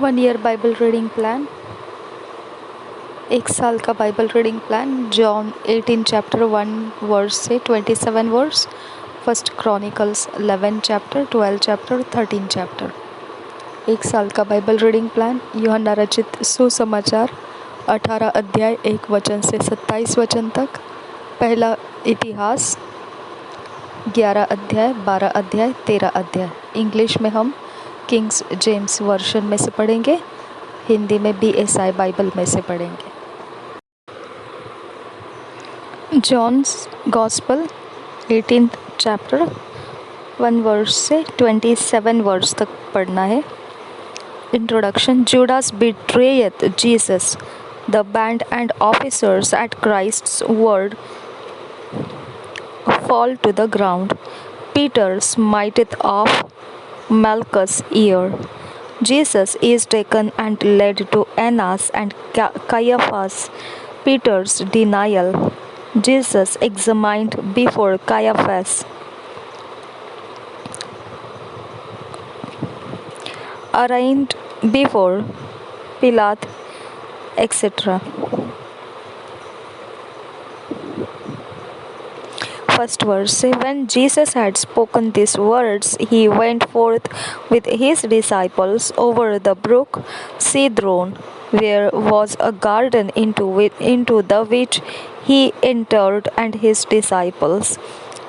1 year Bible reading plan, 1 साल का Bible reading plan. John 18 chapter 1 verse से 27 verse, 1 Chronicles 11 chapter, 12 chapter, 13 chapter. 1 साल का बाइबल रीडिंग प्लान। यूहन्ना रचित सुसमाचार 18 अध्याय 1 वचन से 27 वचन तक। पहला इतिहास 11 अध्याय, 12 अध्याय, 13 अध्याय। इंग्लिश में हम किंग्स जेम्स वर्जन में से पढ़ेंगे, हिंदी में BSI बाइबल में से पढ़ेंगे। Johns gospel 18th chapter 1 verse से 27 वर्स तक पढ़ना है। Introduction. Judas betrayeth Jesus. The band and officers at Christ's word fall to the ground. Peter smiteth off Malchus' ear. Jesus is taken and led to Annas and Caiaphas. Peter's denial. Jesus examined before Caiaphas. Arraigned before Pilate, etc. First verse. When Jesus had spoken these words, he went forth with his disciples over the brook Cedron, where was a garden into the which he entered, and his disciples.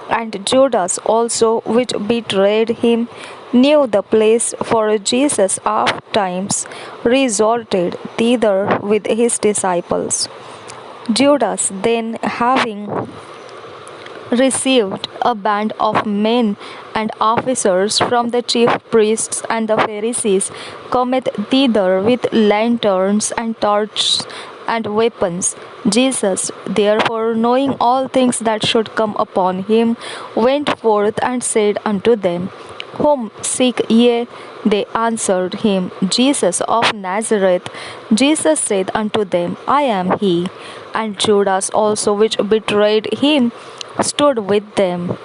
And Judas also, which betrayed him, knew the place, for Jesus ofttimes resorted thither with his disciples. Judas then, having received a band of men and officers from the chief priests and the Pharisees, cometh thither with lanterns and torches and weapons. Jesus, therefore, knowing all things that should come upon him, went forth and said unto them, Whom seek ye? They answered him, Jesus of Nazareth. Jesus said unto them, I am he. And Judas also, which betrayed him, stood with them.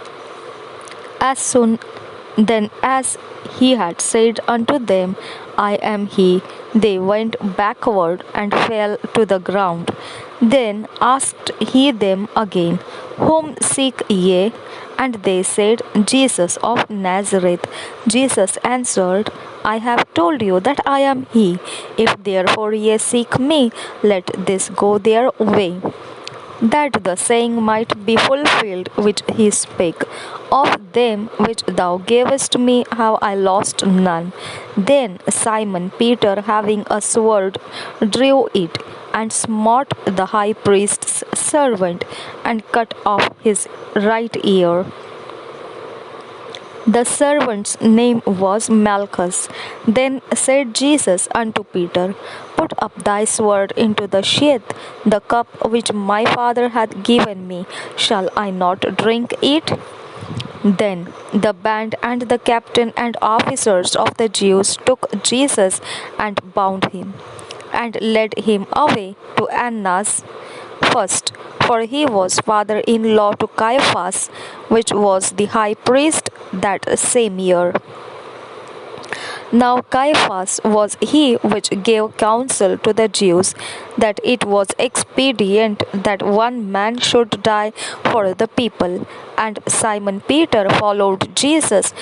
As soon then as he had said unto them, I am he, they went backward and fell to the ground. Then asked he them again, Whom seek ye? And they said, Jesus of Nazareth. Jesus answered, I have told you that I am he. If therefore ye seek me, let this go their way, that the saying might be fulfilled which he spake, Of them which thou gavest me have I lost none. Then Simon Peter, having a sword, drew it, and smote the high priest's servant, and cut off his right ear. The servant's name was Malchus. Then said Jesus unto Peter, Put up thy sword into the sheath. The cup which my Father hath given me, shall I not drink it? Then the band and the captain and officers of the Jews took Jesus and bound him, and led him away to Annas first, for he was father-in-law to Caiaphas, which was the high priest that same year. Now Caiaphas was he which gave counsel to the Jews that it was expedient that one man should die for the people. And Simon Peter followed Jesus,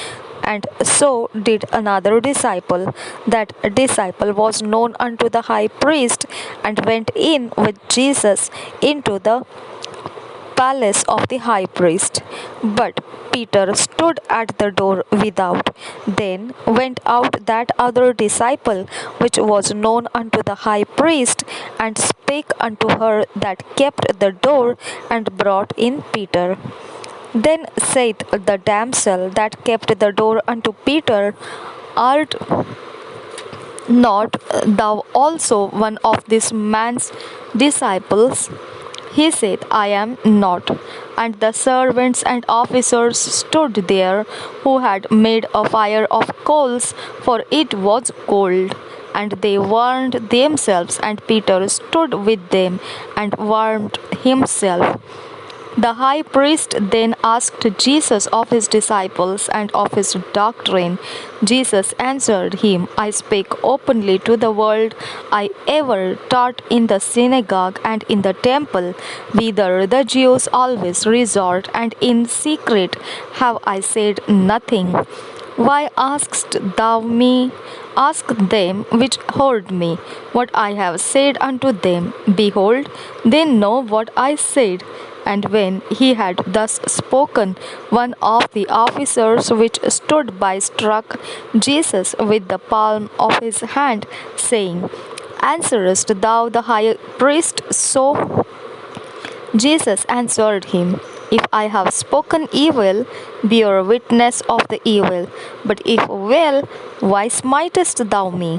and so did another disciple. That disciple was known unto the high priest, and went in with Jesus into the palace of the high priest. But Peter stood at the door without. Then went out that other disciple, which was known unto the high priest, and spake unto her that kept the door, and brought in Peter. Then saith the damsel that kept the door unto Peter, Art not thou also one of this man's disciples? He said, I am not. And the servants and officers stood there, who had made a fire of coals, for it was cold. And they warmed themselves, and Peter stood with them, and warmed himself. The high priest then asked Jesus of his disciples and of his doctrine. Jesus answered him, I speak openly to the world. I ever taught in the synagogue and in the temple, whither the Jews always resort, and in secret have I said nothing. Why askest thou me? Ask them which heard me what I have said unto them. Behold, they know what I said. And when he had thus spoken, one of the officers which stood by struck Jesus with the palm of his hand, saying, Answerest thou the high priest so? Jesus answered him, If I have spoken evil, bear witness of the evil. But if well, why smitest thou me?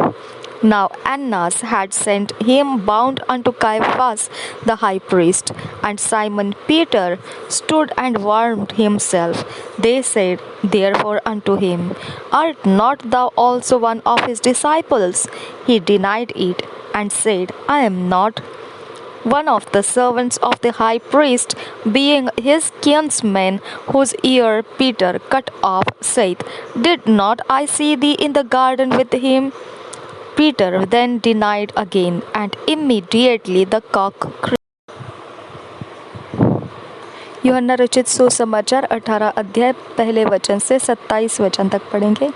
Now Annas had sent him bound unto Caiaphas the high priest, and Simon Peter stood and warmed himself. They said therefore unto him, Art not thou also one of his disciples? He denied it, and said, I am not. One of the servants of the high priest, being his kinsman, whose ear Peter cut off, saith, Did not I see thee in the garden with him? Peter then denied again, and immediately the cock crew. यूहन्ना रचित सुसमाचार 18 अध्याय पहले वचन से 27 वचन तक पढ़ेंगे।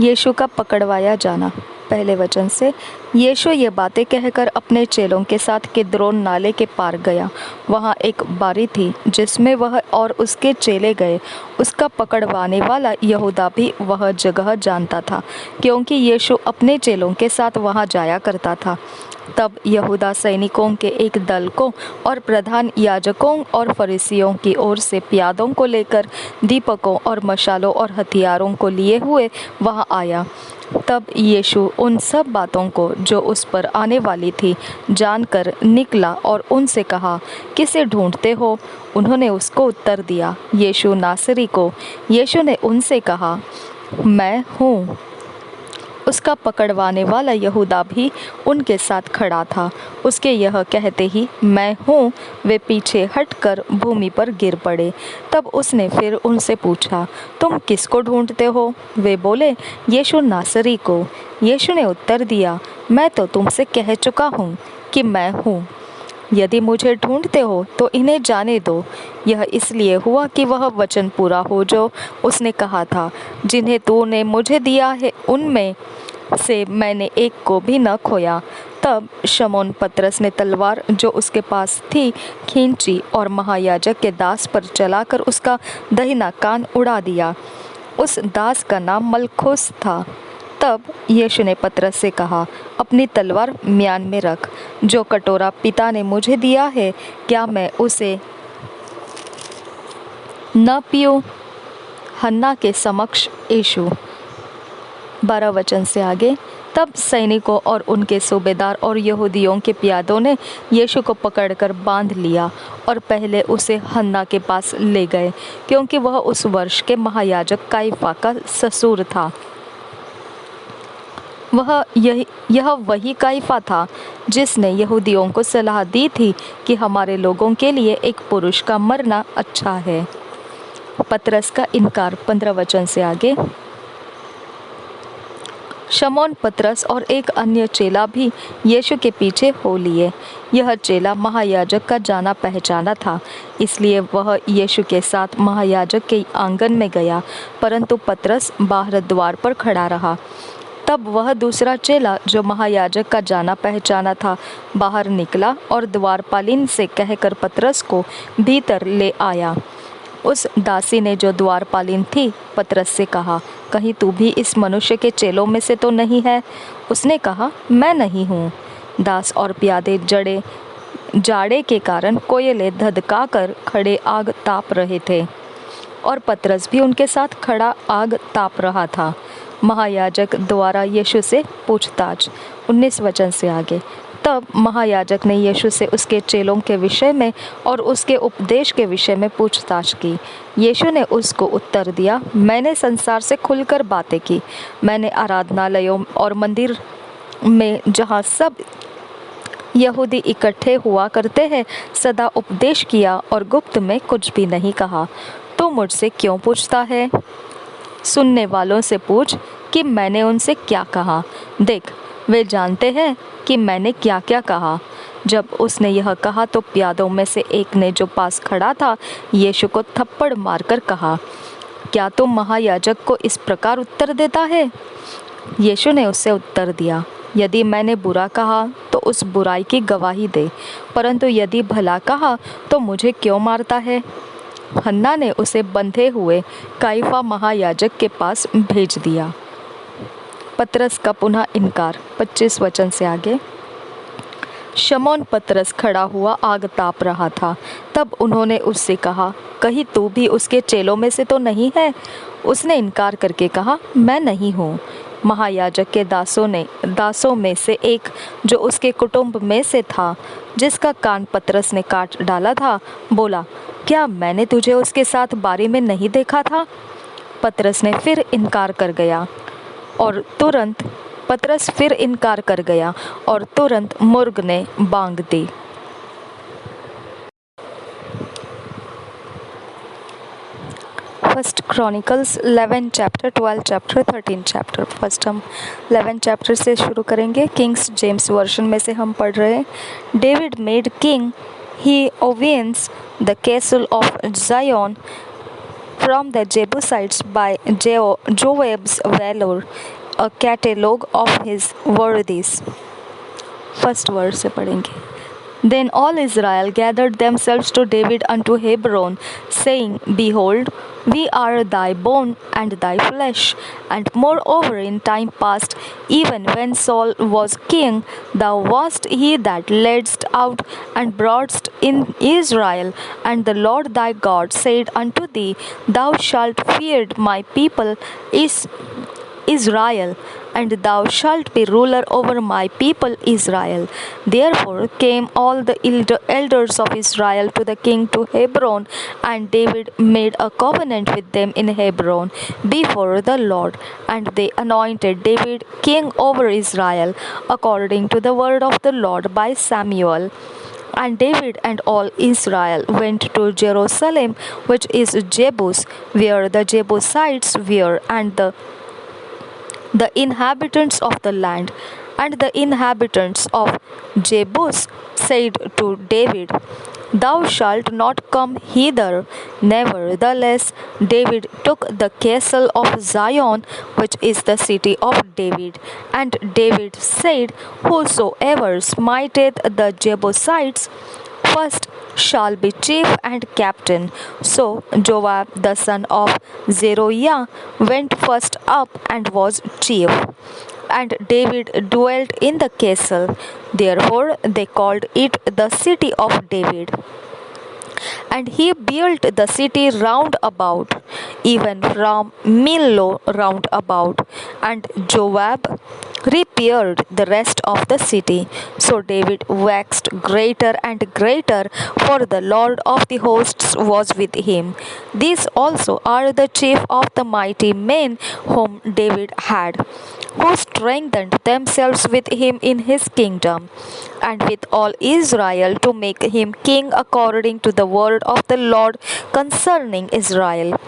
यीशु का पकड़वाया जाना। पहले वचन से, यीशु ये बातें कहकर अपने चेलों के साथ किद्रोन नाले के पार गया। वहाँ एक बारी थी जिसमें वह और उसके चेले गए। उसका पकड़वाने वाला यहूदा भी वह जगह जानता था, क्योंकि यीशु अपने चेलों के साथ वहाँ जाया करता था। तब यहूदा सैनिकों के एक दल को और प्रधान याजकों और फरीसियों की ओर से प्यादों को लेकर दीपकों और मशालों और हथियारों को लिए हुए वहाँ आया। तब यीशु उन सब बातों को जो उस पर आने वाली थी जानकर निकला और उनसे कहा, किसे ढूंढते हो? उन्होंने उसको उत्तर दिया, यीशु नासरी को। यीशु ने उनसे कहा, मैं हूँ। उसका पकड़वाने वाला यहूदा भी उनके साथ खड़ा था। उसके यह कहते ही मैं हूँ, वे पीछे हटकर भूमि पर गिर पड़े। तब उसने फिर उनसे पूछा, तुम किसको ढूंढते हो? वे बोले, यीशु नासरी को। यीशु ने उत्तर दिया, मैं तो तुमसे कह चुका हूँ कि मैं हूँ। यदि मुझे ढूंढते हो तो इन्हें जाने दो। यह इसलिए हुआ कि वह वचन पूरा हो जो उसने कहा था, जिन्हें तूने मुझे दिया है उनमें से मैंने एक को भी न खोया। तब शमौन पतरस ने तलवार जो उसके पास थी खींची और महायाजक के दास पर चलाकर उसका दाहिना कान उड़ा दिया। उस दास का नाम मलखुस था। तब यीशु ने पतरस से कहा, अपनी तलवार म्यान में रख। जो कटोरा पिता ने मुझे दिया है, क्या मैं उसे न पीऊँ? हन्ना के समक्ष यीशु। 12 वचन से आगे, तब सैनिकों और उनके सूबेदार और यहूदियों के प्यादों ने यीशु को पकड़कर बांध लिया और पहले उसे हन्ना के पास ले गए, क्योंकि वह उस वर्ष के महायाजक काइफा का ससुर था। यह वही काइफा था जिसने यहूदियों को सलाह दी थी कि हमारे लोगों के लिए एक पुरुष का मरना अच्छा है। पतरस का इनकार। 15 वचन से आगे, शमौन पतरस और एक अन्य चेला भी यीशु के पीछे हो लिए। यह चेला महायाजक का जाना पहचाना था, इसलिए वह यीशु के साथ महायाजक के आंगन में गया, परंतु पतरस बाहर द्वार पर खड़ा रहा। तब वह दूसरा चेला जो महायाजक का जाना पहचाना था बाहर निकला और द्वारपालिन से कहकर पतरस को भीतर ले आया। उस दासी ने जो द्वारपालिन थी पतरस से कहा, कहीं तू भी इस मनुष्य के चेलों में से तो नहीं है? उसने कहा, मैं नहीं हूँ। दास और प्यादे जाड़े के कारण कोयले धधकाकर खड़े आग ताप रहे थे और पतरस भी उनके साथ खड़ा आग ताप रहा था। महायाजक द्वारा यीशु से पूछताछ। 19 वचन से आगे, तब महायाजक ने यीशु से उसके चेलों के विषय में और उसके उपदेश के विषय में पूछताछ की। यीशु ने उसको उत्तर दिया, मैंने संसार से खुलकर बातें की। मैंने आराधनालयों और मंदिर में जहाँ सब यहूदी इकट्ठे हुआ करते हैं, सदा उपदेश किया और गुप्त में कुछ भी नहीं कहा। तो मुझसे क्यों पूछता है? सुनने वालों से पूछ कि मैंने उनसे क्या कहा। देख, वे जानते हैं कि मैंने क्या क्या कहा। जब उसने यह कहा तो प्यादों में से एक ने, जो पास खड़ा था, यीशु को थप्पड़ मारकर कहा, क्या तुम महायाजक को इस प्रकार उत्तर देता है? यीशु ने उससे उत्तर दिया, यदि मैंने बुरा कहा तो उस बुराई की गवाही दे, परंतु यदि भला कहा तो मुझे क्यों मारता है? हन्ना ने उसे बंधे हुए काइफा महायाजक के पास भेज दिया। पतरस का पुनः इनकार। 25 वचन से आगे। शमौन पतरस खड़ा हुआ आग ताप रहा था। तब उन्होंने उससे कहा, कहीं तू भी उसके चेलों में से तो नहीं है? उसने इनकार करके कहा, मैं नहीं हूँ। महायाजक के दासों में से एक, जो उसके कुटुंब में से था, जिसका कान पतरस ने काट डाला था, बोला, क्या मैंने तुझे उसके साथ बारी में नहीं देखा था? पतरस फिर इनकार कर गया और तुरंत मुर्ग ने बांग दी। First Chronicles 11 chapter, 12 chapter, 13 chapter. First हम 11 चैप्टर से शुरू करेंगे। किंग्स जेम्स वर्जन में से हम पढ़ रहे हैं। David made king he owns the castle of Zion from the Jebusites by Joab's valor, a catalogue of his worthies. First verse से पढ़ेंगे। Then all Israel gathered themselves to David unto Hebron, saying, Behold, we are thy bone and thy flesh. And moreover in time past, even when Saul was king, thou wast he that ledst out and broughtst in Israel. And the Lord thy God said unto thee, Thou shalt fear my people Israel, and thou shalt be ruler over my people Israel. Therefore came all the elders of Israel to the king to Hebron, and David made a covenant with them in Hebron before the Lord. And they anointed David king over Israel, according to the word of the Lord by Samuel. And David and all Israel went to Jerusalem, which is Jebus, where the Jebusites were, and the inhabitants of the land. And the inhabitants of Jebus said to David, Thou shalt not come hither. Nevertheless, David took the castle of Zion, which is the city of David. And David said, Whosoever smiteth the Jebusites first shall be chief and captain. So Joab the son of Zeruiah went first up and was chief. And David dwelt in the castle. Therefore they called it the city of David. And he built the city round about, even from Millo round about. And Joab repaired the rest of the city. So David waxed greater and greater, for the Lord of the hosts was with him. These also are the chief of the mighty men whom David had, who strengthened themselves with him in his kingdom, and with all Israel, to make him king according to the word of the Lord concerning Israel.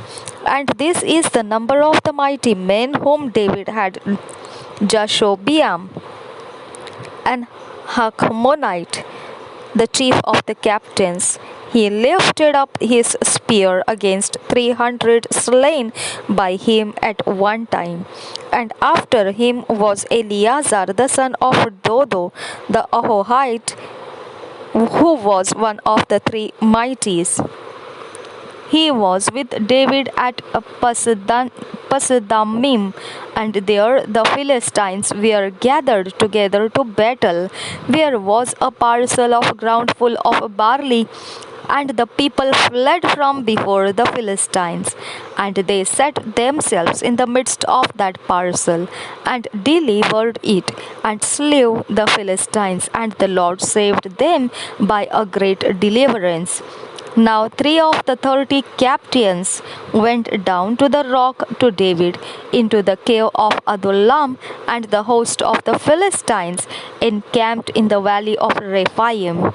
And this is the number of the mighty men whom David had: Jashobeam, and Hachmonite, the chief of the captains. He lifted up his spear against 300 slain by him at one time. And after him was Eleazar the son of Dodo the Ahohite, who was one of the three mighties. He was with David at Pasadamim, and there the Philistines were gathered together to battle. There was a parcel of ground full of barley, and the people fled from before the Philistines. And they set themselves in the midst of that parcel, and delivered it, and slew the Philistines, and the Lord saved them by a great deliverance. Now 3 of the 30 captains went down to the rock to David into the cave of Adullam, and the host of the Philistines encamped in the valley of Rephaim.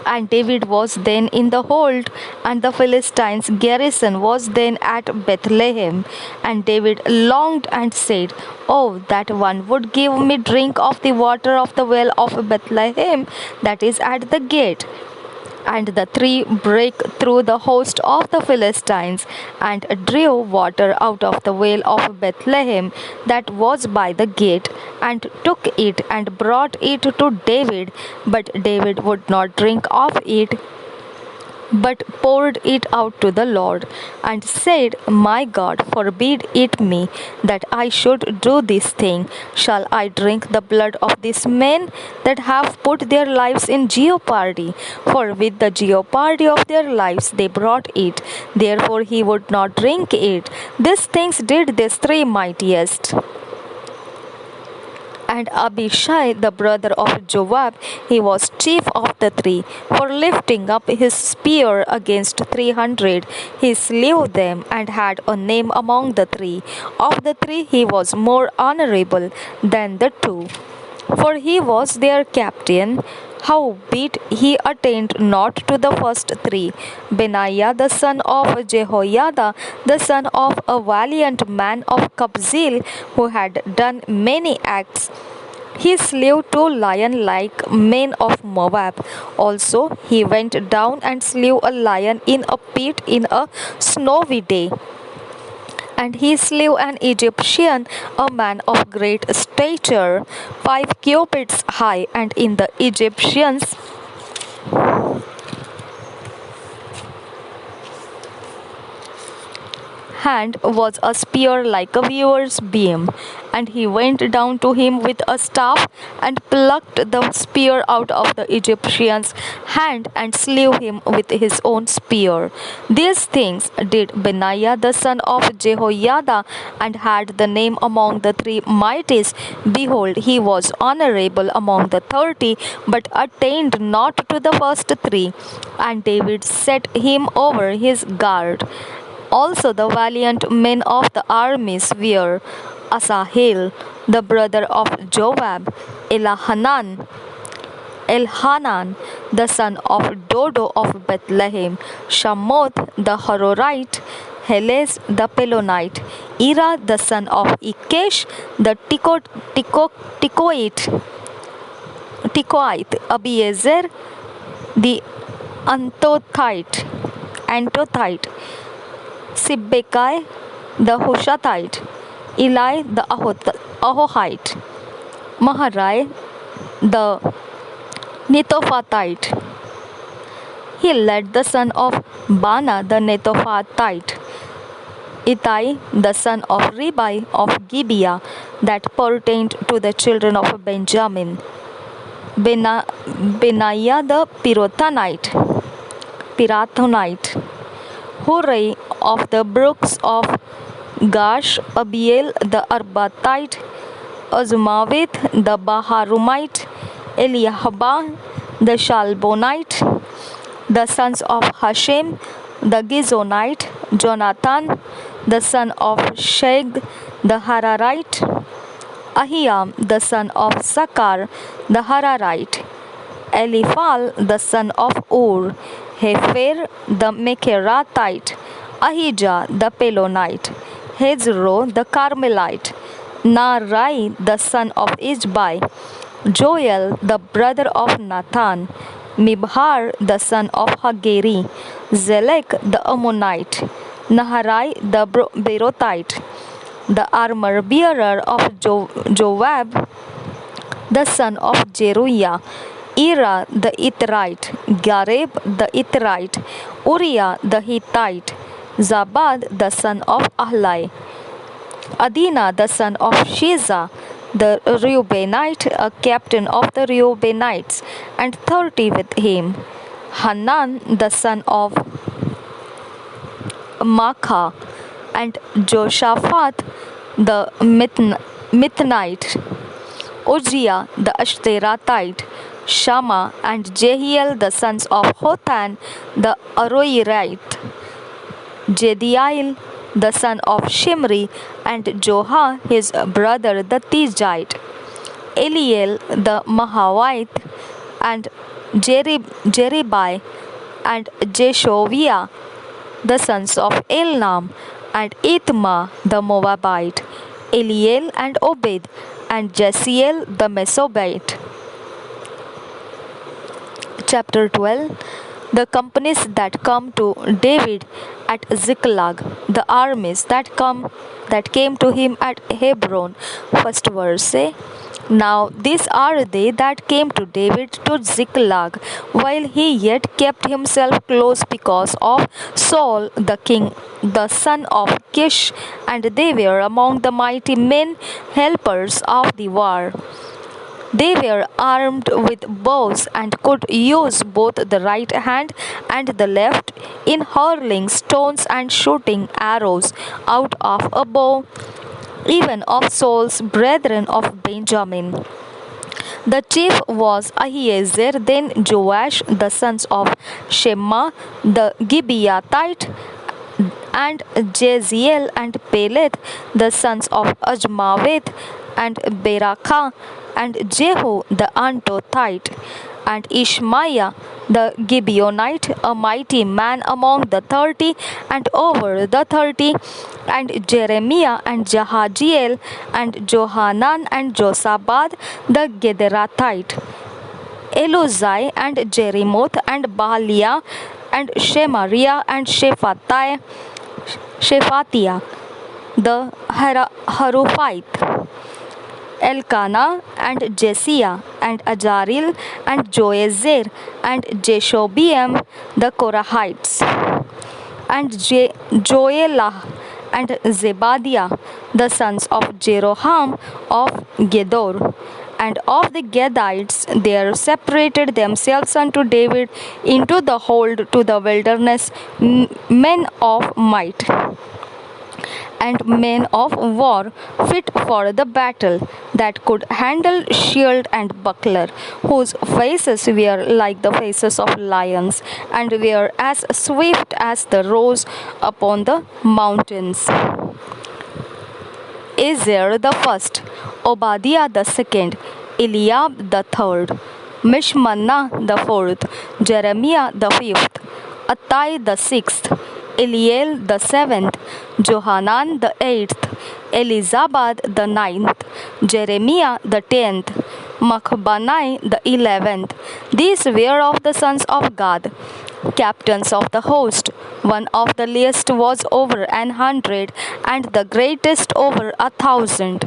And David was then in the hold, and the Philistines' garrison was then at Bethlehem. And David longed and said, "Oh, that one would give me drink of the water of the well of Bethlehem that is at the gate." And the three brake through the host of the Philistines, and drew water out of the well of Bethlehem that was by the gate, and took it and brought it to David. But David would not drink of it, but poured it out to the Lord, and said, "My God, forbid it me, that I should do this thing. Shall I drink the blood of these men that have put their lives in jeopardy? For with the jeopardy of their lives they brought it. Therefore he would not drink it. These things did these three mightiest. And Abishai, the brother of Joab, he was chief of the three, for lifting up his spear against 300. He slew them, and had a name among the three. Of the three he was more honorable than the two, for he was their captain. Howbeit he attained not to the first three. Benaiah the son of Jehoiada, the son of a valiant man of Kabzeel, who had done many acts, he slew 2 lion-like men of Moab. Also he went down and slew a lion in a pit in a snowy day. And he slew an Egyptian, a man of great stature, 5 cubits high, and in the Egyptians' hand was a spear like a weaver's beam. And he went down to him with a staff, and plucked the spear out of the Egyptian's hand, and slew him with his own spear. These things did Benaiah the son of Jehoiada, and had the name among the three mighties. Behold, he was honorable among the 30, but attained not to the first three. And David set him over his guard. Also the valiant men of the armies were Asahel, the brother of Joab, Elhanan, the son of Dodo of Bethlehem, Shamoth the Hororite, Helez the Pelonite, Ira the son of Ikesh the Tekoite, Abiezer the Antothite, Sibbekai the Hushathite, Eli the Ahohite, Maharai the Netophathite. He led the son of Bana the Netophathite, Ittai the son of Ribai of Gibeah, that pertained to the children of Benjamin, Benaiah the Pirathonite, Hurai of the brooks of Gash, Abiel the Arbathite, Azmaveth the Baharumite, Eliahba the Shalbonite, the sons of Hashem the Gizonite, Jonathan the son of Sheg the Hararite, Ahiam the son of Sakar the Hararite, Eliphal the son of Ur, Hefer the Mecherathite, Ahijah the Pelonite, Hezro the Carmelite, Naarai the son of Ishbai, Joel the brother of Nathan, Mibhar the son of Hageri, Zelek the Ammonite, Naharai the Berothite, the armor bearer of Joab the son of Jeruiah, Ira the Ithrite, Gareb the Ithrite, Uriah the Hittite, Zabad the son of Ahlai, Adina the son of Shiza, the Reubenite, a captain of the Reubenites, and 30 with him, Hanan the son of Makkah, and Joshaphat the Mithnite, Uzziah the Ashterathite, Shammah and Jehiel the sons of Hotan the Aroerite, Jediael the son of Shimri, and Joha his brother the Tijite, Eliel the Mahavite, and Jeribai and Jeshoviah the sons of Elnam, and Ithma the Moabite, Eliel and Obed, and Jesiel the Mesobite. Chapter 12. The companies that come to David at Ziklag, the armies that came to him at Hebron. First verse say, now these are they that came to David to Ziklag, while he yet kept himself close because of Saul the king, the son of Kish, and they were among the mighty men, helpers of the war. They were armed with bows and could use both the right hand and the left in hurling stones and shooting arrows out of a bow, even of Saul's brethren of Benjamin. The chief was Ahiezer, then Joash, the sons of Shema, the Gibeathite, and Jeziel and Peleth, the sons of Ajmaweth, and Berakah, and Jehu the Antothite, and Ishmaiah the Gibeonite, a mighty man among the 30 and over the 30, and Jeremiah and Jahaziel, and Johanan and Josabad the Gederathite, Eluzai and Jerimoth and Baaliah and Shemariah and Shephatiah the Haruphite, Elkanah and Jesiah and Ajaril and Joezer and Jeshobeam the Korahites, and Joelah and Zebadiah the sons of Jeroham of Gedor. And of the Gadites there separated themselves unto David into the hold to the wilderness men of might and men of war fit for the battle, that could handle shield and buckler, whose faces were like the faces of lions, and were as swift as the roes upon the mountains. Ezer the first, Obadiah the second, Eliab the third, Mishmannah the fourth, Jeremiah the fifth, Attai the sixth, Eliel the seventh, Johanan the eighth, Elizabad the ninth, Jeremiah the 10th, Machbanai the 11th. These were of the sons of Gad, captains of the host. One of the least was over 100, and the greatest over 1,000.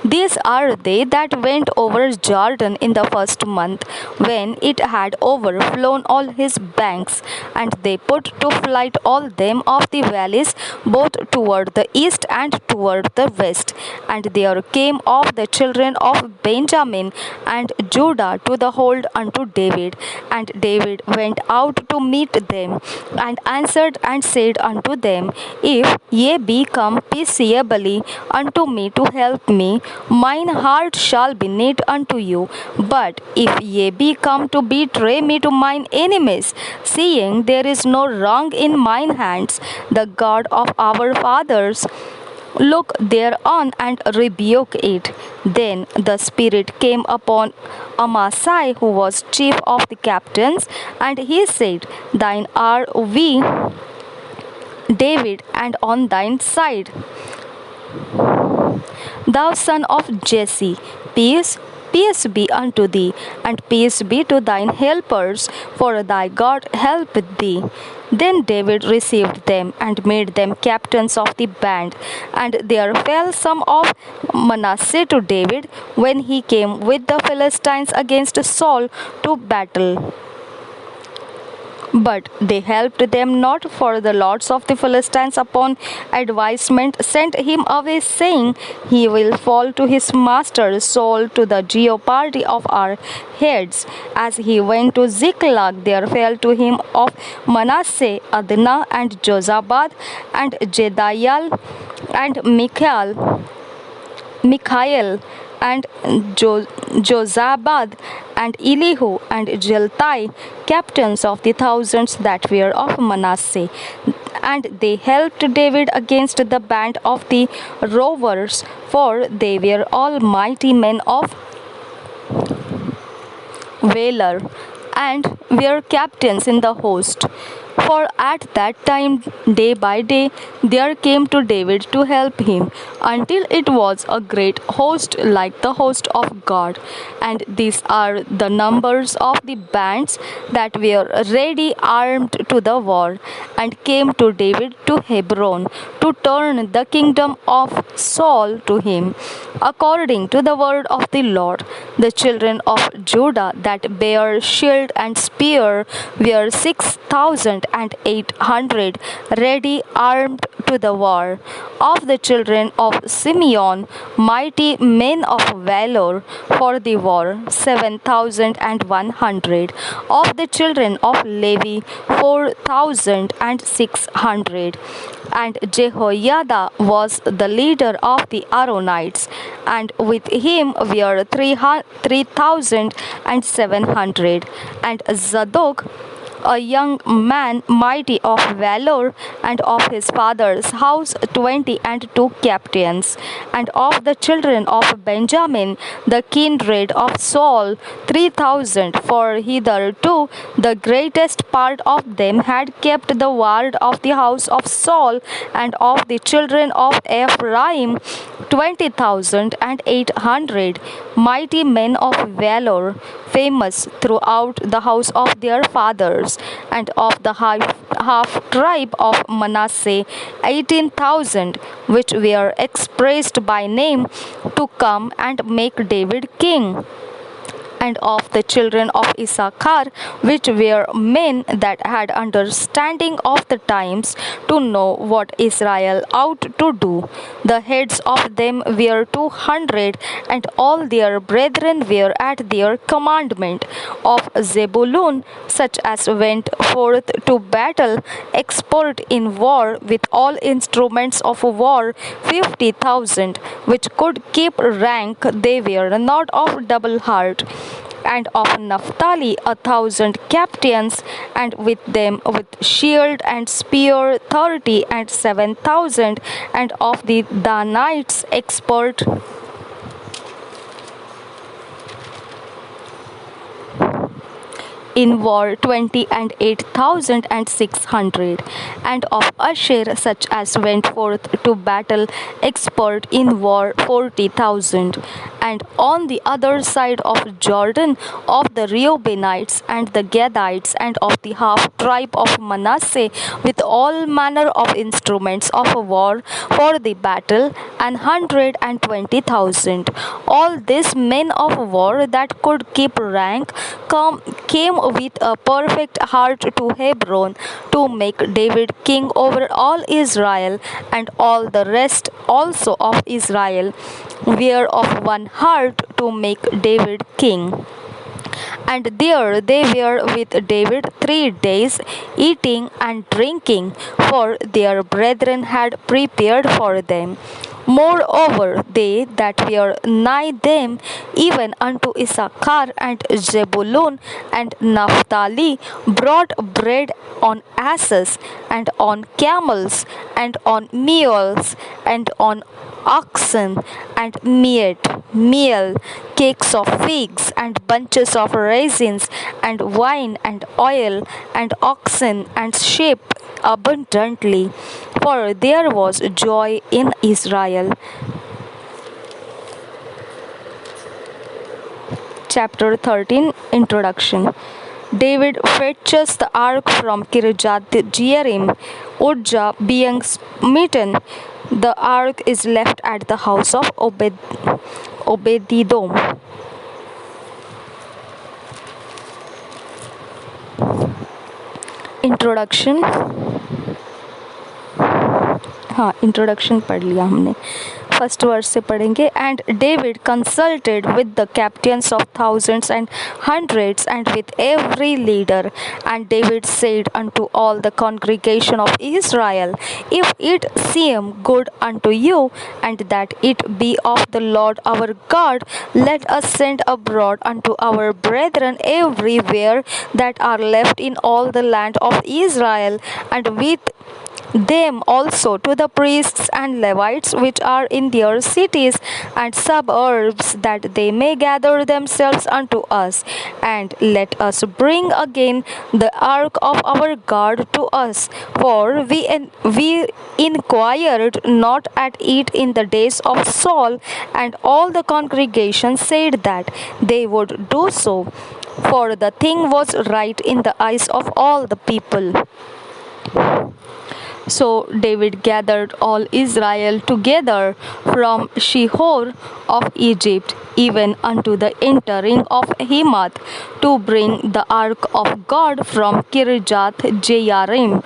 These are they that went over Jordan in the first month, when it had overflown all his banks, and they put to flight all them of the valleys, both toward the east and toward the west. And there came of the children of Benjamin and Judah to the hold unto David. And David went out to meet them, and answered and said unto them, If ye be come peaceably unto me to help me, mine heart shall be knit unto you. But if ye be come to betray me to mine enemies, seeing there is no wrong in mine hands, the God of our fathers look thereon and rebuke it. Then the Spirit came upon Amasai, who was chief of the captains, and he said, Thine are we, David, and on thine side. Thou son of Jesse, peace be unto thee, and peace be to thine helpers, for thy God helpeth thee. Then David received them, and made them captains of the band. And there fell some of Manasseh to David, when he came with the Philistines against Saul to battle. But they helped them not, for the lords of the Philistines upon advisement sent him away, saying, He will fall to his master Saul to the jeopardy of our heads. As he went to Ziklag, there fell to him of Manasseh Adnah and Jozabad and Jediael and Michael and Jozabad, and Elihu, and Jeltai, captains of the thousands that were of Manasseh. And they helped David against the band of the rovers, for they were all mighty men of valor, and were captains in the host. For at that time, day by day, there came to David to help him, until it was a great host like the host of God. And these are the numbers of the bands that were ready armed to the war, and came to David to Hebron, to turn the kingdom of Saul to him, according to the word of the Lord. The children of Judah that bare shield and spear were 6,800, ready armed to the war. Of the children of Simeon, mighty men of valor for the war, 7,100. Of the children of Levi, 4,600. And Jehoiada was the leader of the Aaronites, and with him were 3,700. And Zadok, a young man mighty of valor, and of his father's house 22 captains. And of the children of Benjamin, the kindred of Saul, 3,000, for hitherto the greatest part of them had kept the ward of the house of Saul. And of the children of Ephraim, 20,800, mighty men of valor, famous throughout the house of their fathers. And of the half tribe of Manasseh, 18,000, which were expressed by name to come and make David king. And of the children of Issachar, which were men that had understanding of the times, to know what Israel ought to do. The heads of them were 200, and all their brethren were at their commandment. Of Zebulun, such as went forth to battle, expert in war with all instruments of war, 50,000, which could keep rank, they were not of double heart. And of Naphtali 1,000 captains, and with them with shield and spear 30, and 7,000. And of the Danites expert in war 20, and 8,600. And of Asher, such as went forth to battle, expert in war 40,000. And on the other side of Jordan, of the Reubenites and the Gadites, and of the half tribe of Manasseh, with all manner of instruments of war for the battle, 120,000. All these men of war that could keep rank came with a perfect heart to Hebron, to make David king over all Israel. And all the rest also of Israel were of one heart to make David king. And there they were with David 3 days, eating and drinking, for their brethren had prepared for them. Moreover, they that were nigh them, even unto Issachar and Zebulun and Naphtali, brought bread on asses, and on camels, and on mules, and on oxen, and meal, cakes of figs, and bunches of raisins, and wine, and oil, and oxen, and sheep abundantly. For there was joy in Israel. Chapter 13, Introduction. David fetches the ark from Kirjath Jearim. Uzzah being smitten, the ark is left at the house of Obededom. Introduction, हाँ introduction पढ़ लिया हमने. First verse से पढ़ेंगे। And David consulted with the captains of thousands and hundreds and with every leader, and David said unto all the congregation of Israel, if it seem good unto you, and that it be of the Lord our God, let us send abroad unto our brethren everywhere that are left in all the land of Israel, and with them also to the priests and Levites which are in their cities and suburbs, that they may gather themselves unto us, and let us bring again the ark of our God to us, for we inquired not at it in the days of Saul. And all the congregation said that they would do so, for the thing was right in the eyes of all the people. So David gathered all Israel together from Shihor of Egypt, even unto the entering of Hamath, to bring the ark of God from Kirjath Jearim.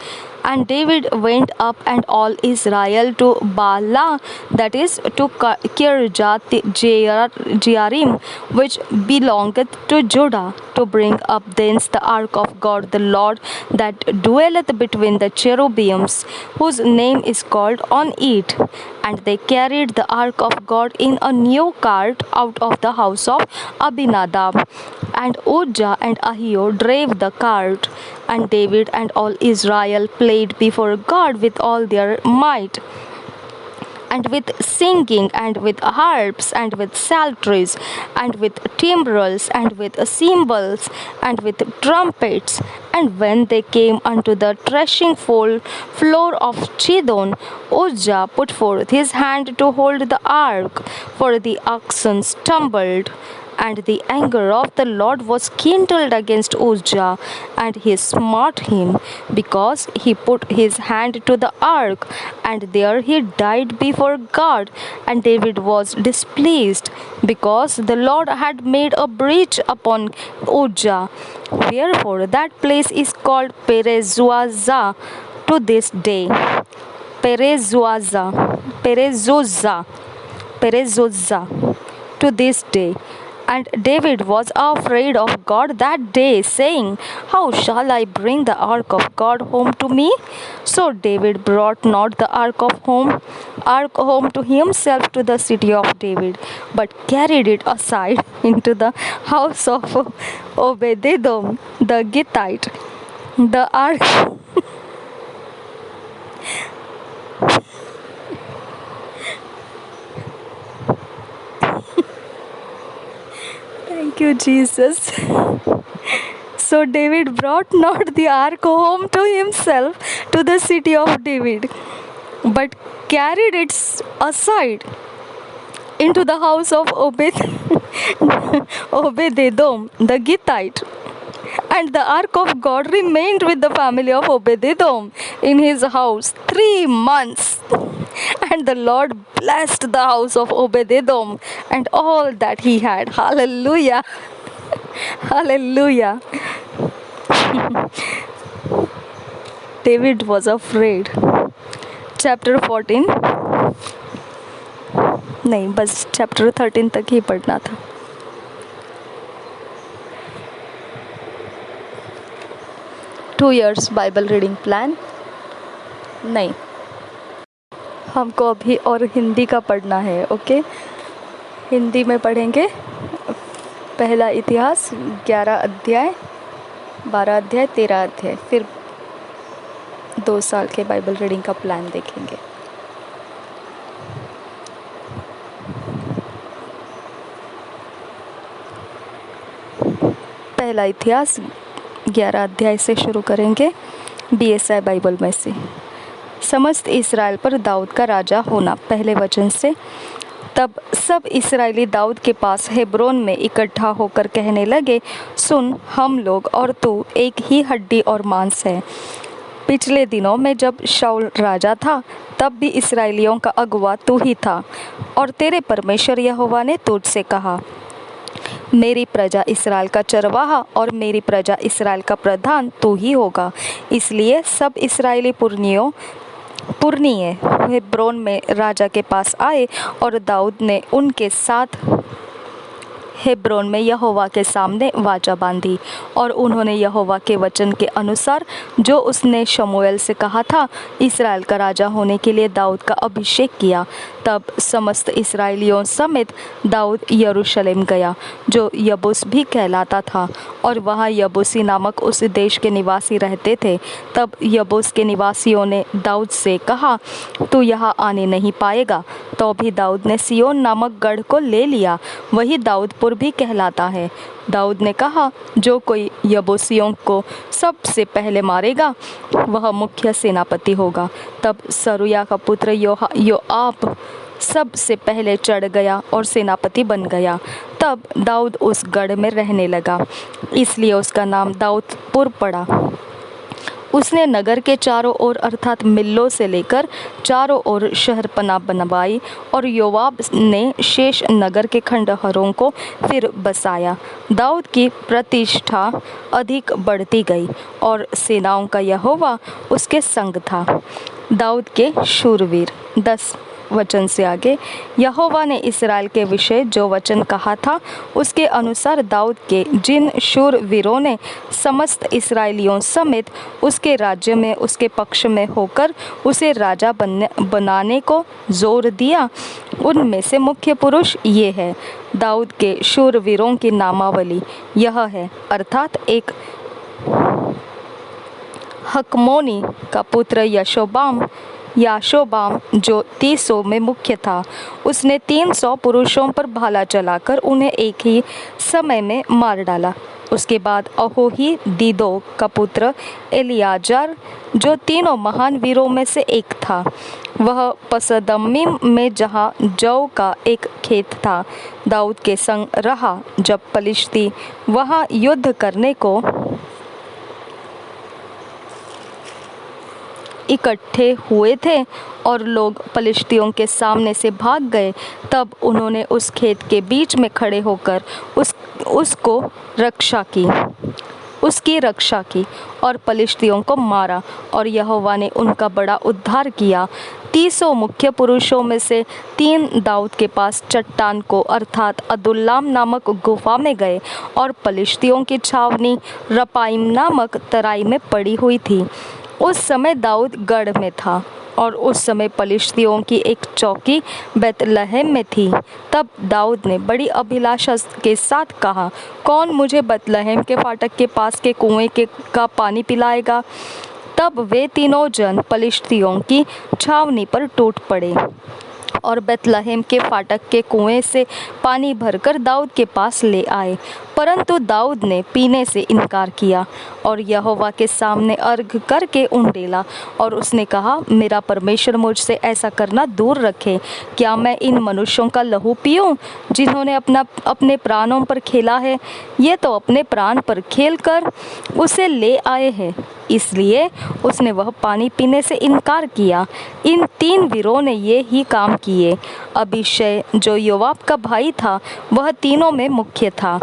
And David went up and all Israel to Baalah, that is to Kirjath Jearim, which belongeth to Judah, to bring up thence the ark of God the Lord, that dwelleth between the cherubims, whose name is called on it. And they carried the ark of God in a new cart out of the house of Abinadab. And Uzzah and Ahio drave the cart. And David and all Israel played before God with all their might, and with singing, and with harps, and with psalteries, and with timbrels, and with cymbals, and with trumpets. And when they came unto the threshing floor of Chidon, Uzzah put forth his hand to hold the ark, for the oxen stumbled. And the anger of the Lord was kindled against Uzzah, and he smote him, because he put his hand to the ark, and there he died before God. And David was displeased, because the Lord had made a breach upon Uzzah. Wherefore that place is called Perezuazah to this day. Perezuzzah to this day. And David was afraid of God that day, saying, how shall I bring the ark of God home to me? So David brought not the ark home to himself to the city of David, but carried it aside into the house of Obed-edom the Gittite. The ark Thank you, Jesus. So David brought not the ark home to himself to the city of David, but carried it aside into the house of Obed-edom the Gittite. And the ark of God remained with the family of Obed-edom in his house 3 months. And the Lord blessed the house of Obed-edom and all that he had. Hallelujah. Hallelujah. David was afraid. Chapter 14 नहीं, बस chapter 13 तक ही पढ़ना था. Two years Bible reading plan नहीं, हमको अभी और हिंदी का पढ़ना है. ओके, हिंदी में पढ़ेंगे. पहला इतिहास 11 अध्याय, 12 अध्याय, 13 अध्याय. फिर 2 साल के बाइबल रीडिंग का प्लान देखेंगे. पहला इतिहास 11 अध्याय से शुरू करेंगे BSI बाइबल में से. समस्त इस्राएल पर दाऊद का राजा होना. पहले वचन से. तब सब इस्राएली दाऊद के पास हेब्रोन में इकट्ठा होकर कहने लगे, सुन, हम लोग और तू एक ही हड्डी और मांस है. पिछले दिनों में जब शाऊल राजा था, तब भी इस्राएलियों का अगुआ तू ही था, और तेरे परमेश्वर यहोवा ने तुझसे कहा, मेरी प्रजा इस्राएल का चरवाहा और मेरी प्रजा इस्राएल का प्रधान तू ही होगा. इसलिए सब इस्राएली पुरनियों पुरनिये हेब्रोन में राजा के पास आए और दाऊद ने उनके साथ हेब्रोन में यहोवा के सामने वाचा बांधी और उन्होंने यहोवा के वचन के अनुसार जो उसने शमूएल से कहा था इस्राएल का राजा होने के लिए दाऊद का अभिषेक किया। तब समस्त इस्राएलियों समेत दाऊद यरूशलेम गया जो यबूस भी कहलाता था और वहाँ यबूसी नामक उस देश के निवासी रहते थे। तब यबूस के निवासियों ने दाऊद से कहा, तू यहाँ आने नहीं पाएगा। तो भी दाऊद ने सिय्योन नामक गढ़ को ले लिया, वही दाऊदपुर भी कहलाता है। दाऊद ने कहा, जो कोई यबूसियों को सबसे पहले मारेगा वह मुख्य सेनापति होगा। तब सरूया का पुत्र योआब सबसे पहले चढ़ गया और सेनापति बन गया। तब दाऊद उस गढ़ में रहने लगा, इसलिए उसका नाम दाऊदपुर पड़ा। उसने नगर के चारों ओर अर्थात मिल्लो से लेकर चारों ओर शहरपनाह बनवाई और योआब ने शेष नगर के खंडहरों को फिर बसाया। दाऊद की प्रतिष्ठा अधिक बढ़ती गई और सेनाओं का यहोवा उसके संग था। दाऊद के शूरवीर 10 वचन से आगे, यहोवा ने इस्राएल के विषय जो वचन कहा था उसके अनुसार दाऊद के जिन शूरवीरों ने समस्त इस्राएलियों समेत उसके राज्य में उसके पक्ष में होकर उसे राजा बनाने को जोर दिया, उनमें से मुख्य पुरुष ये है। दाऊद के शूरवीरों की नामावली यह है, अर्थात एक हकमोनी का पुत्र याशोबाम जो 300 में मुख्य था। उसने 300 पुरुषों पर भाला चलाकर उन्हें एक ही समय में मार डाला। उसके बाद अहोही दीदो का पुत्र एलियाजर जो तीनों महान वीरों में से एक था, वह पसदम्मीम में जहाँ जौ का एक खेत था दाऊद के संग रहा जब पलिश्ती वहाँ युद्ध करने को इकट्ठे हुए थे और लोग पलिश्तियों के सामने से भाग गए। तब उन्होंने उस खेत के बीच में खड़े होकर उसकी रक्षा की और पलिश्तियों को मारा और यहोवा ने उनका बड़ा उद्धार किया। 300 मुख्य पुरुषों में से 3 दाऊद के पास चट्टान को अर्थात अदुल्लाम नामक गुफा में गए और पलिश्तियों की छावनी रपाइम नामक तराई में पड़ी हुई थी। उस समय दाऊद गढ़ में था और उस समय पलिश्तियों की एक चौकी बैतलहम में थी। तब दाऊद ने बड़ी अभिलाषा के साथ कहा, कौन मुझे बैतलहम के फाटक के पास के कुएं का पानी पिलाएगा? तब वे तीनों जन पलिश्तियों की छावनी पर टूट पड़े और बैतलहम के फाटक के कुएं से पानी भरकर दाऊद के पास ले आए, परंतु दाऊद ने पीने से इनकार किया और यहोवा के सामने अर्घ करके उंडेला और उसने कहा, मेरा परमेश्वर मुझसे ऐसा करना दूर रखे। क्या मैं इन मनुष्यों का लहू पीऊं जिन्होंने अपने प्राणों पर खेला है? ये तो अपने प्राण पर खेल कर उसे ले आए हैं। इसलिए उसने वह पानी पीने से इनकार किया। इन 3 वीरों ने ये ही काम किए। अबीशै जो योआब का भाई था वह तीनों में मुख्य था।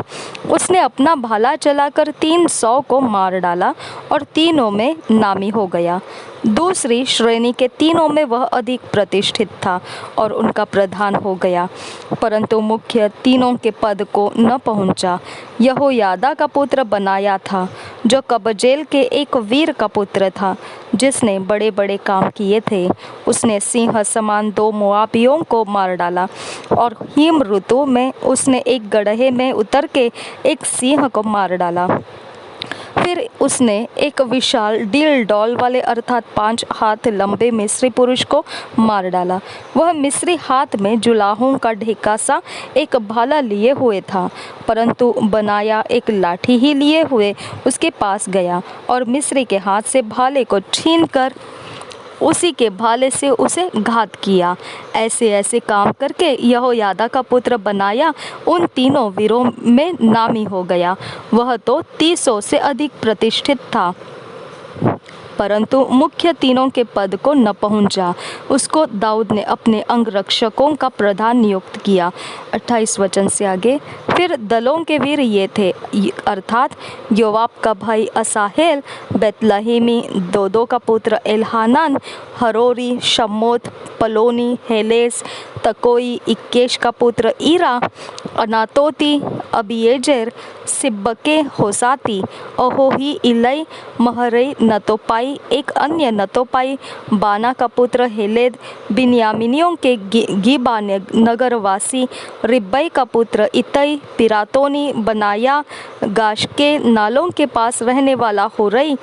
उसने अपना भाला चलाकर 300 को मार डाला और तीनों में नामी हो गया। दूसरी श्रेणी के तीनों में वह अधिक प्रतिष्ठित था और उनका प्रधान हो गया, परंतु मुख्य तीनों के पद को न पहुंचा। यहोयादा का पुत्र बनाया था जो कबजेल के एक वीर का पुत्र था जिसने बड़े बड़े काम किए थे। उसने सिंह समान 2 मोआबियों को मार डाला और हिम ऋतु में उसने एक गड्ढे में उतर के एक सिंह को मार डाला। फिर उसने एक विशाल डील डॉल वाले अर्थात 5 हाथ लंबे मिस्री पुरुष को मार डाला। वह मिस्री हाथ में जुलाहों का ढेका सा एक भाला लिए हुए था, परंतु बनाया एक लाठी ही लिए हुए उसके पास गया और मिस्री के हाथ से भाले को छीनकर उसी के भाले से उसे घात किया। ऐसे ऐसे काम करके यहोयादा का पुत्र बनाया उन तीनों वीरों में नामी हो गया। वह तो 300 से अधिक प्रतिष्ठित था। परंतु मुख्य तीनों के पद को न पहुंचा। उसको दाऊद ने अपने अंगरक्षकों का प्रधान नियुक्त किया। 28 वचन से आगे, फिर दलों के वीर ये थे, अर्थात योआब का भाई असाहेल बेतलहेमी, दोदो का पुत्र एलहानान, हरोरी, शम्मोत, पलोनी, हेलेस, तकोई, इक्केश का पुत्र ईरा, अनातोती, अबीएजेर, सिब्बके, होसाती, अहोही, इलै, महरई, नतोपाई, एक अन्य नतोपाई, बाना का पुत्र हेलेद, बिन्यामीनियों के गिबा नगरवासी, रिब्बै का पुत्र इतई, पिरातोनी, बनाया, गाश के नालों के पास रहने वाला होरई,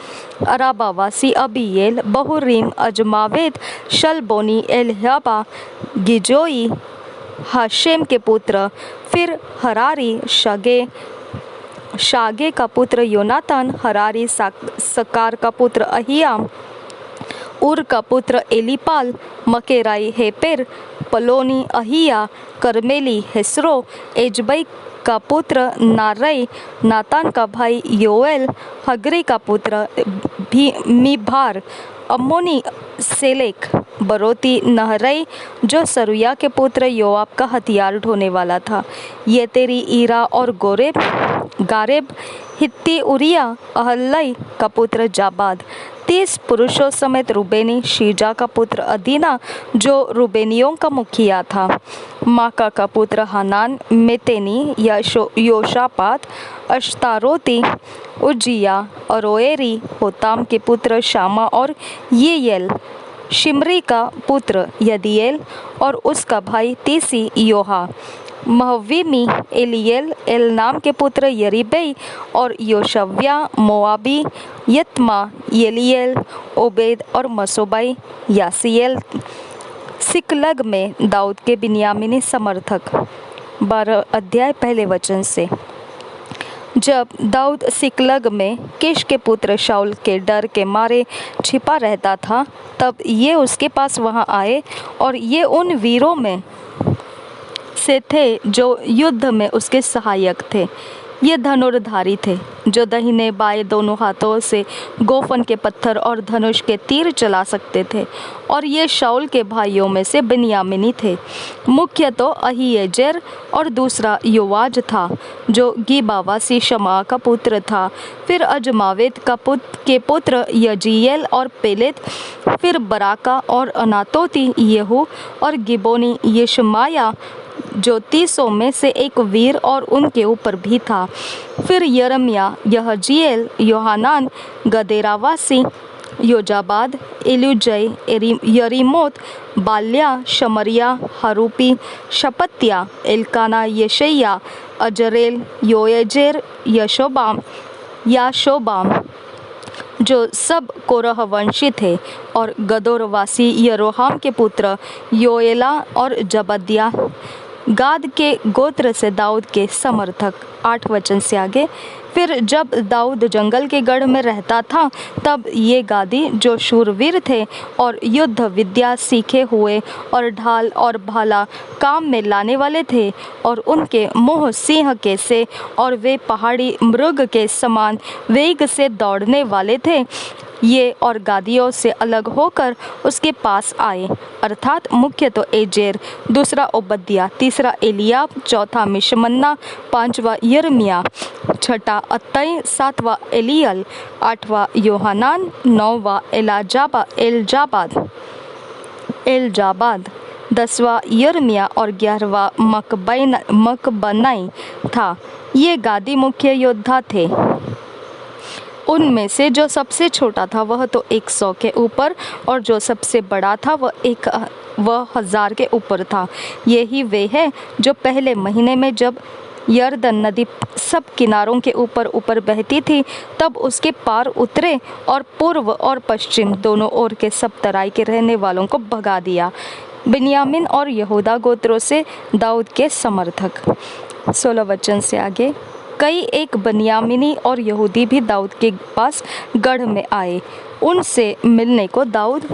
अराबावासी अबीएल, बहुरीम, अजमावेत, शलबोनी, एलहबा, गिजोई, हाशेम के पुत्र, फिर हरारी, शागे का पुत्र योनातान, हरारी, सकार का पुत्र अहियाम, उर का पुत्र एलीपाल, मकेराई, हेपेर, पलोनी, अहिया, करमेली, हेस्रो, एजबै का पुत्र नारई, नातान का भाई योएल, हगरी का पुत्र मीभार, अम्मोनी, सेलेक, बरोती, नहरई, जो सरुया के पुत्र योआब का हथियार ढोने वाला था, ये तेरी, ईरा और गारेब, हित्ती, उरिया, अहल्लै का पुत्र जाबाद, 30 पुरुषों समेत रूबेनी, शीजा का पुत्र अदीना, जो रूबेनियों का मुखिया था, माका का पुत्र हानान, मेतेनी, योशापात, अश्तारोती, उज्जिया, अरोएरी, होताम के पुत्र शामा और येयल, शिमरी का पुत्र यदीएल और उसका भाई तीसी योहा, महवीमी, एलियल, एलनाम के पुत्र यरीबै और योशव्या, मोआबी, यत्मा, येलियल, ओबेद और मसोबाई, यासीएल। सिकलग में दाऊद के बिन्यामीनी समर्थक। 12 अध्याय पहले वचन से। जब दाऊद सिकलग में किश के पुत्र शाऊल के डर के मारे छिपा रहता था, तब ये उसके पास वहां आए, और ये उन वीरों में से थे जो युद्ध में उसके सहायक थे। ये धनुर्धारी थे जो दाहिने बाएं दोनों हाथों से गोफन के पत्थर और धनुष के तीर चला सकते थे, और ये शाऊल के भाइयों में से बिन्यामीनी थे। मुख्य तो अहीएजेर और दूसरा योआज था, जो गिबावासी शमा का पुत्र था, फिर अजमावेत के पुत्र यजीएल और पेलेत, फिर बराका और अनातोती येहू और गिबोनी यशमाया, जो 30 में से एक वीर और उनके ऊपर भी था, फिर यरमिया, यहजीएल, योहानान, गदेरावासी, योजाबाद, एलुजय, यरीमोत, बाल्या, शमरिया, हरूपी, शपत्या, एलकाना, यशैया, अजरेल, योएजेर, याशोबाम, जो सब कोरह वंशी थे, और गदोरवासी यरोहाम के पुत्र योएला और जबद्या, गाद के गोत्र से दाऊद के समर्थक। 8 वचन से आगे, फिर जब दाऊद जंगल के गढ़ में रहता था, तब ये गादी जो शूरवीर थे और युद्ध विद्या सीखे हुए और ढाल और भाला काम में लाने वाले थे, और उनके मुँह सिंह के से और वे पहाड़ी मृग के समान वेग से दौड़ने वाले थे, ये और गादियों से अलग होकर उसके पास आए, अर्थात मुख्य तो एजेर, दूसरा ओबद्या, तीसरा एलियाब, चौथा मिशमन्ना, 5वां यिर्मयाह, 6वां अत्तई, 7वां एलियल, 8वां योहानान, 9वां एलजाबाद, 10वां यिर्मयाह और 11वां मकबनाई था। ये गादी मुख्य योद्धा थे। उनमें से जो सबसे छोटा था वह तो 100 के ऊपर, और जो सबसे बड़ा था वह 1000 के ऊपर था। यही वे हैं जो पहले महीने में, जब यरदन नदी सब किनारों के ऊपर ऊपर बहती थी, तब उसके पार उतरे और पूर्व और पश्चिम दोनों ओर के सब तराई के रहने वालों को भगा दिया। बिन्यामीन और यहूदा गोत्रों से दाऊद के समर्थक। 16 वचन से आगे, कई एक बनियामिनी और यहूदी भी दाऊद के पास गढ़ में आए। उनसे मिलने को दाऊद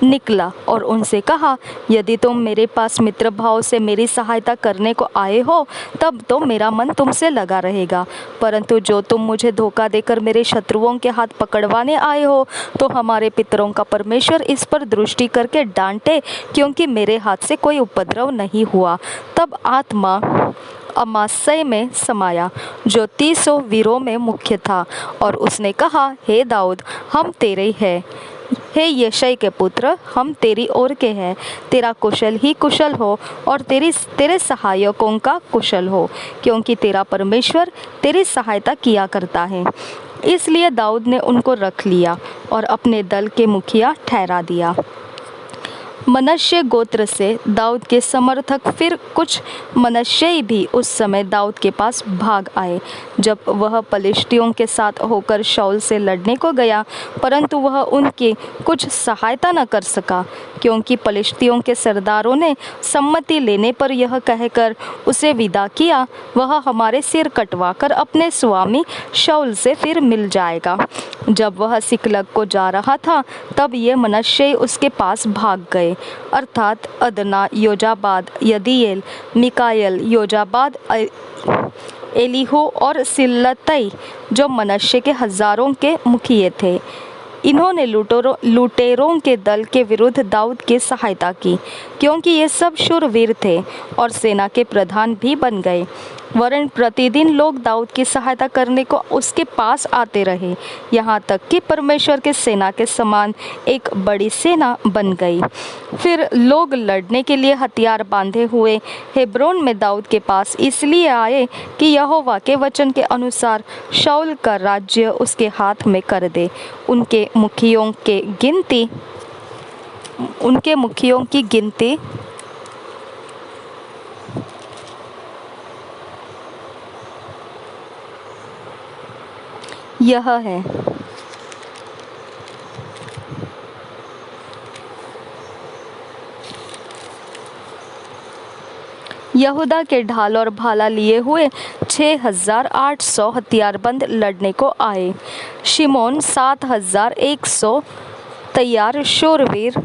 निकला और उनसे कहा, यदि तुम मेरे पास मित्र भाव से मेरी सहायता करने को आए हो तब तो मेरा मन तुमसे लगा रहेगा, परंतु जो तुम मुझे धोखा देकर मेरे शत्रुओं के हाथ पकड़वाने आए हो, तो हमारे पितरों का परमेश्वर इस पर दृष्टि करके डांटे, क्योंकि मेरे हाथ से कोई उपद्रव नहीं हुआ। तब आत्मा अमासै में समाया, जो 300 वीरों में मुख्य था, और उसने कहा, हे दाऊद, हम तेरे हैं। हे यशै के पुत्र, हम तेरी ओर के हैं। तेरा कुशल ही कुशल हो और तेरे सहायकों का कुशल हो, क्योंकि तेरा परमेश्वर तेरी सहायता किया करता है। इसलिए दाऊद ने उनको रख लिया और अपने दल के मुखिया ठहरा दिया। मनश्शे गोत्र से दाऊद के समर्थक फिर कुछ मनश्शेई भी उस समय दाऊद के पास भाग आए, जब वह पलिश्तियों के साथ होकर शाऊल से लड़ने को गया, परंतु वह उनकी कुछ सहायता न कर सका, क्योंकि पलिश्तियों के सरदारों ने सम्मति लेने पर यह कहकर उसे विदा किया, वह हमारे सिर कटवाकर अपने स्वामी शाऊल से फिर मिल जाएगा। जब वह सिकलग को जा रहा था, तब ये मनश्शे उसके पास भाग गए, अर्थात अदना, योजाबाद, यदीएल, मिकायल, योजाबाद, एलीहू और सिल्लतई, जो मनश्शे के हजारों के मुखिए थे। इन्होंने लुटेरों के दल के विरुद्ध दाऊद की सहायता की, क्योंकि ये सब शूरवीर थे और सेना के प्रधान भी बन गए। वरन प्रतिदिन लोग दाऊद की सहायता करने को उसके पास आते रहे, यहाँ तक कि परमेश्वर के सेना के समान एक बड़ी सेना बन गई। फिर लोग लड़ने के लिए हथियार बांधे हुए हेब्रोन में दाऊद के पास इसलिए आए कि यहोवा के वचन के अनुसार शाऊल का राज्य उसके हाथ में कर दे। उनके मुखियों की गिनती यह है। यहूदा के ढाल और भाला लिए हुए 6,800 हथियारबंद लड़ने को आए। शिमोन 7,100 तैयार शूरवीर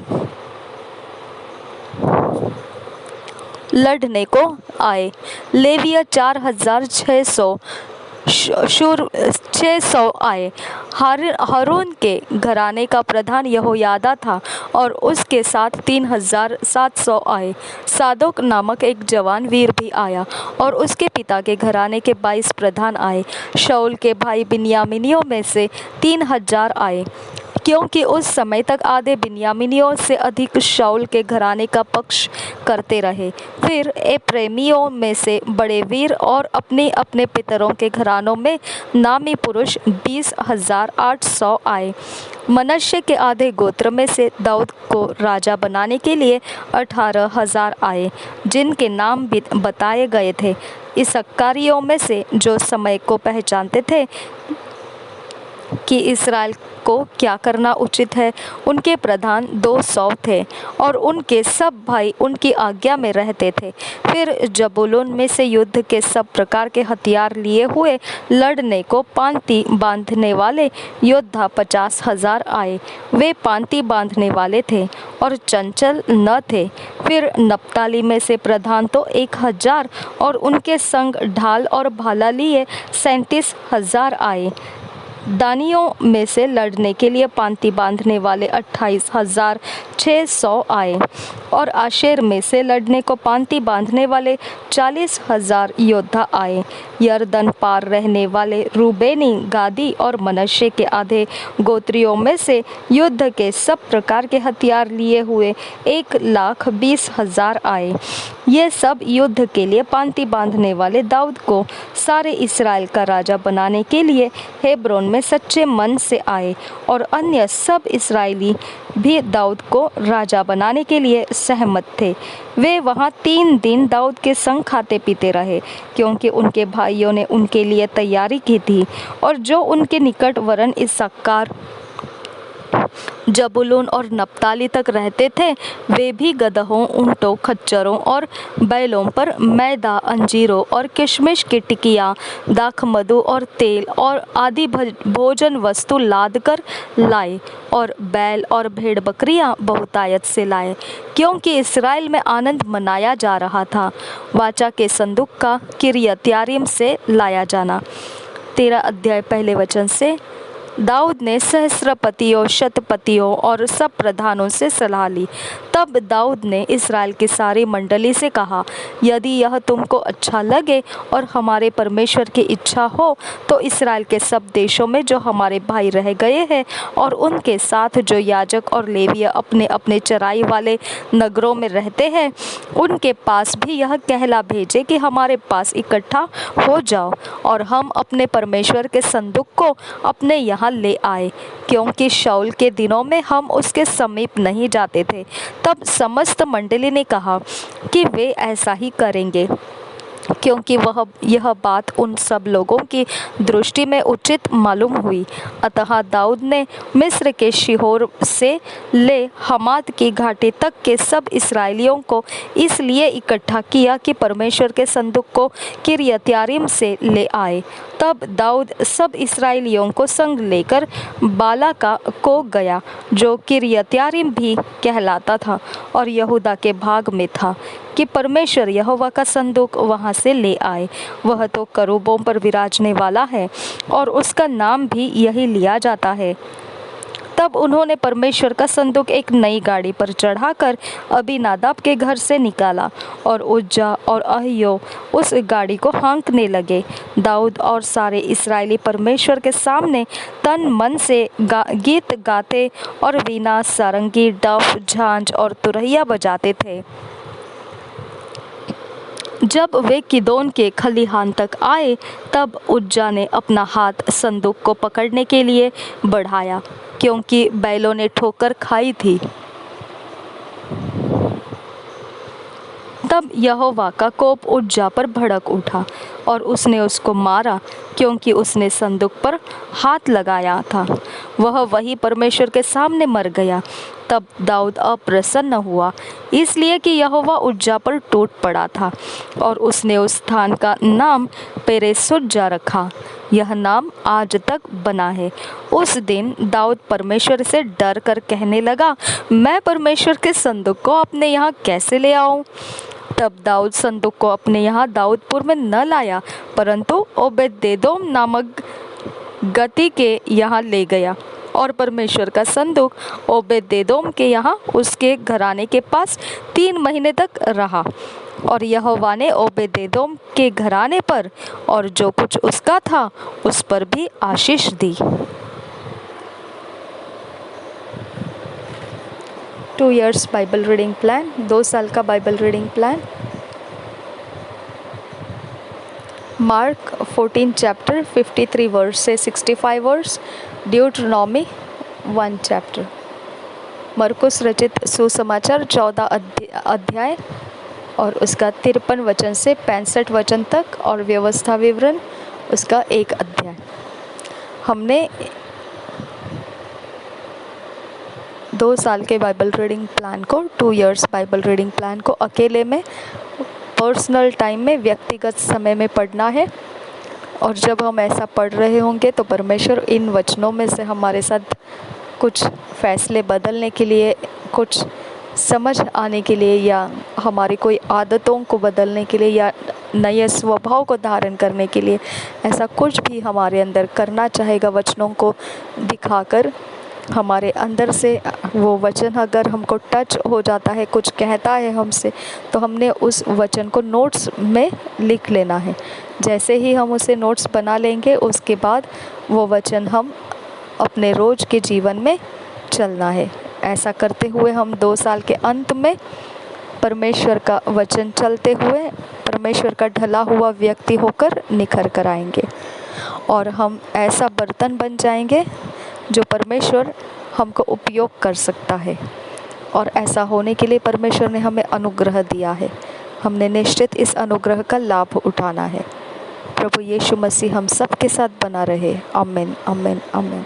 लड़ने को आए। लेविया 4,600 आए। हारून के घराने का प्रधान यहोयादा था और उसके साथ 3,700 आए। सादोक नामक एक जवान वीर भी आया और उसके पिता के घराने के 22 प्रधान आए। शाऊल के भाई बिन्यामीनियों में से 3,000 आए, क्योंकि उस समय तक आधे बिन्यामीनियों से अधिक शाऊल के घराने का पक्ष करते रहे। फिर एप्रैमियों में से बड़े वीर और अपने अपने पितरों के घरानों में नामी पुरुष 20,800 आए। मनश्शे के आधे गोत्र में से दाऊद को राजा बनाने के लिए 18,000 आए, जिनके नाम भी बताए गए थे। इसक्कारियों में से जो समय को पहचानते थे कि इसराइल को क्या करना उचित है, उनके प्रधान 200 थे और उनके सब भाई उनकी आज्ञा में रहते थे। फिर जबूलून में से युद्ध के सब प्रकार के हथियार लिए हुए लड़ने को पांति बांधने वाले योद्धा 50,000 आए। वे पांति बांधने वाले थे और चंचल न थे। फिर नप्ताली में से प्रधान तो 1,000 और उनके संग ढाल और भाला लिए 37,000 आए। दानियों में से लड़ने के लिए पांति बांधने वाले 28,600 आए और आशेर में से लड़ने को पांति बांधने वाले 40,000 योद्धा आए। यरदन पार रहने वाले रूबेनी, गादी और मनश्शे के आधे गोत्रियों में से युद्ध के सब प्रकार के हथियार लिए हुए 1,20,000 आए। ये सब युद्ध के लिए पांति बांधने वाले दाऊद को सारे इस्राएल का राजा बनाने के लिए हेब्रोन में सच्चे मन से आए, और अन्य सब इस्राएली भी दाऊद को राजा बनाने के लिए सहमत थे। वे वहाँ 3 दिन दाऊद के संग खाते पीते रहे, क्योंकि उनके भाइयों ने उनके लिए तैयारी की थी, और जो उनके निकट वरन इस्साकार जबूलून और नप्ताली तक रहते थे, वे भी गदहों, ऊँटों, खच्चरों और बैलों पर मैदा, अंजीरों और किशमिश की टिकिया, दाखमधु और तेल और आदि भोजन वस्तु लाद कर लाए, और बैल और भेड़ बकरियां बहुतायत से लाए, क्योंकि इस्राएल में आनंद मनाया जा रहा था। वाचा के संदूक का किर्यत्यारीम से लाया जाना। 13 अध्याय पहले वचन से। दाऊद ने सहस्रपतियों, शतपतियों और सब प्रधानों से सलाह ली। तब दाऊद ने इस्राएल की सारी मंडली से कहा, यदि यह तुमको अच्छा लगे और हमारे परमेश्वर की इच्छा हो तो इस्राएल के सब देशों में जो हमारे भाई रह गए हैं और उनके साथ जो याजक और लेवीय अपने अपने चराई वाले नगरों में रहते हैं, उनके पास भी यह कहला भेजे कि हमारे पास इकट्ठा हो जाओ और हम अपने परमेश्वर के संदूक को अपने यहाँ ले आए, क्योंकि शाऊल के दिनों में हम उसके समीप नहीं जाते थे। तब समस्त मंडली ने कहा कि वे ऐसा ही करेंगे, क्योंकि यह बात उन सब लोगों की दृष्टि में उचित मालूम हुई। अतः दाऊद ने मिस्र के शिहोर से ले हमात की घाटी तक के सब इस्राएलियों को इसलिए इकट्ठा किया कि परमेश्वर के संदूक को किर्यत्यारीम से ले आए। तब दाऊद सब इस्राएलियों को संग लेकर बाला को गया, जो किर्यत्यारीम भी कहलाता था और यहूदा के भाग में था, कि परमेश्वर यहोवा का संदूक वहाँ से ले आए। वह तो करूबों पर विराजने वाला है और उसका नाम भी यही लिया जाता है। तब उन्होंने परमेश्वर का संदूक एक नई गाड़ी पर चढ़ाकर अबीनादाब के घर से निकाला, और उज्जा और अहियो उस गाड़ी को हाँकने लगे। दाऊद और सारे इस्राएली परमेश्वर के सामने तन मन से गीत गाते और वीणा, सारंगी, डफ, झांझ और तुरहिया बजाते थे। जब वे किदोन के खलिहान तक आए, तब उज्जा ने अपना हाथ संदूक को पकड़ने के लिए बढ़ाया, क्योंकि बैलों ने ठोकर खाई थी। तब यहोवा का कोप उज्जा पर भड़क उठा और उसने उसको मारा, क्योंकि उसने संदूक पर हाथ लगाया था। वह वही परमेश्वर के सामने मर गया। तब दाऊद अप्रसन्न हुआ, इसलिए कि यहोवा उज्जा पर टूट पड़ा था, और उसने उस स्थान का नाम पेरेसुज्जा रखा। यह नाम आज तक बना है। उस दिन दाऊद परमेश्वर से डर कर कहने लगा, मैं परमेश्वर के संदूक को अपने यहाँ कैसे ले आऊँ? तब दाऊद संदूक को अपने यहाँ दाऊदपुर में न लाया, परंतु ओबेदेदोम नामक गती के यहाँ ले गया, और परमेश्वर का संदूक ओबेदेदोम के यहाँ उसके घराने के पास 3 महीने तक रहा। और यहोवा ने ओबेदेदोम के घराने पर और जो कुछ उसका था उस पर भी आशीष दी। 2 years बाइबल रीडिंग प्लान, 2 साल का Bible reading plan. Mark 14 chapter 53 verse से 65 वर्स। ड्यूटरनॉमी 1 चैप्टर। मरकुस रचित सुसमाचार 14 अध्याय और उसका 53 वचन से 65 वचन तक, और व्यवस्था विवरण उसका 1 अध्याय। हमने 2 साल के बाइबल रीडिंग प्लान को, 2 years बाइबल रीडिंग प्लान को अकेले में, पर्सनल टाइम में, व्यक्तिगत समय में पढ़ना है। और जब हम ऐसा पढ़ रहे होंगे तो परमेश्वर इन वचनों में से हमारे साथ कुछ फैसले बदलने के लिए, कुछ समझ आने के लिए, या हमारी कोई आदतों को बदलने के लिए, या नए स्वभाव को धारण करने के लिए, ऐसा कुछ भी हमारे अंदर करना चाहेगा। वचनों को दिखाकर हमारे अंदर से वो वचन अगर हमको टच हो जाता है, कुछ कहता है हमसे, तो हमने उस वचन को नोट्स में लिख लेना है। जैसे ही हम उसे नोट्स बना लेंगे, उसके बाद वो वचन हम अपने रोज़ के जीवन में चलना है। ऐसा करते हुए हम 2 साल के अंत में परमेश्वर का वचन चलते हुए परमेश्वर का ढला हुआ व्यक्ति होकर निखर कर आएंगे, और हम ऐसा बर्तन बन जाएंगे जो परमेश्वर हमको उपयोग कर सकता है। और ऐसा होने के लिए परमेश्वर ने हमें अनुग्रह दिया है। हमने निश्चित इस अनुग्रह का लाभ उठाना है। प्रभु यीशु मसीह हम सब के साथ बना रहे। आमीन, आमीन, आमीन।